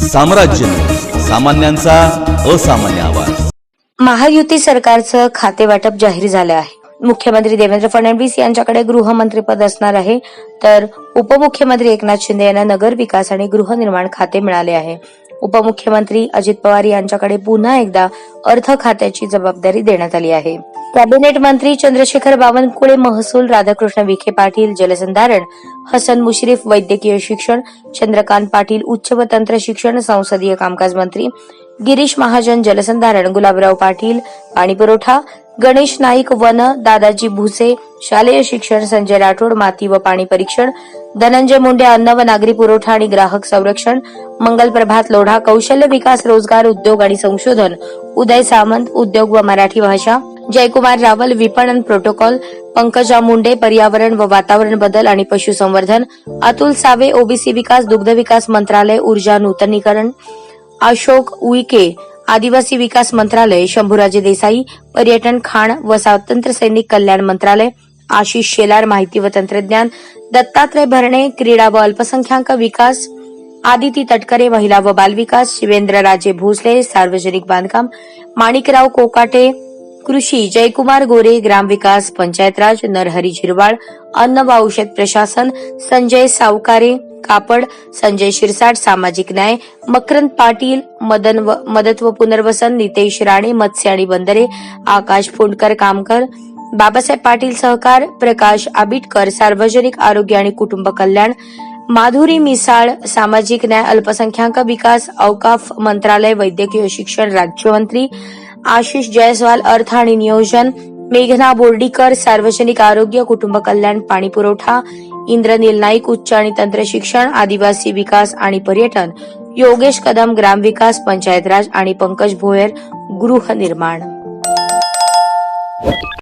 साम्राज्य सामान्यांचा असामान्य आवाज। महायुती सरकारचं खाते वाटप जाहीर झालं आहे। मुख्यमंत्री देवेंद्र फडणवीस यांच्याकडे गृहमंत्रीपद असणार आहे, तर उपमुख्यमंत्री एकनाथ शिंदे यांना नगर विकास आणि गृहनिर्माण खाते मिळाले आहे। उपमुख्यमंत्री अजित पवार यांच्याकडे पुन्हा एकदा अर्थ खात्याची जबाबदारी देण्यात आली आहे। कॅबिनेट मंत्री चंद्रशेखर बावनकुळे महसूल, राधाकृष्ण विखे पाटील जलसंधारण, हसन मुश्रीफ वैद्यकीय शिक्षण, चंद्रकांत पाटील उच्च व तंत्र शिक्षण, संसदीय कामकाज मंत्री गिरीश महाजन जलसंधारण, गुलाबराव पाटील पाणीपुरवठा, गणेश नाईक वन, दादाजी भुसे शालेय शिक्षण, संजय राठोड माती व पाणी परीक्षण, धनंजय मुंडे अन्न व नागरी पुरवठा आणि ग्राहक संरक्षण, मंगल प्रभात लोढा कौशल्य विकास रोजगार उद्योग आणि संशोधन, उदय सामंत उद्योग व मराठी भाषा, जयकुमार रावल विपणन प्रोटोकॉल, पंकजा मुंडे पर्यावरण व वातावरण बदल आणि पशुसंवर्धन, अतुल सावे ओबीसी विकास दुग्ध विकास मंत्रालय ऊर्जा नूतनीकरण, अशोक उईके आदिवासी विकास मंत्रालय, शंभूराजे देसाई पर्यटन खाण व स्वातंत्र्य सैनिक कल्याण मंत्रालय, आशिष शेलार माहिती व तंत्रज्ञान, दत्तात्रय भरणे क्रीडा व अल्पसंख्याक विकास, आदिती तटकरे महिला व बालविकास, शिवेंद्र राजे भोसले सार्वजनिक बांधकाम, माणिकराव कोकाटे कृषी, जयकुमार गोरे ग्रामविकास पंचायत राज, नरहरी झिरवाळ अन्न व औषध प्रशासन, संजय सावकारे कापड, संजय शिरसाट सामाजिक न्याय, मकरंद पाटील मदत व पुनर्वसन, नितेश राणे मत्स्य आणि बंदरे, आकाश फोंडकर कामकर, बाबासाहेब पाटील सहकार, प्रकाश आबिटकर सार्वजनिक आरोग्य आणि कुटुंब कल्याण, माधुरी मिसाळ सामाजिक न्याय अल्पसंख्याक विकास, औकाफ मंत्रालय वैद्यकीय शिक्षण राज्यमंत्री, आशिष जयस्वाल अर्थ आणि नियोजन, मेघना बोर्डीकर सार्वजनिक आरोग्य कुटुंब कल्याण पाणीपुरवठा, इंद्रनील नाईक उच्च आणि तंत्र शिक्षण आदिवासी विकास आणि पर्यटन, योगेश कदम ग्रामविकास पंचायत राज आणि पंकज भोयर गृहनिर्माण।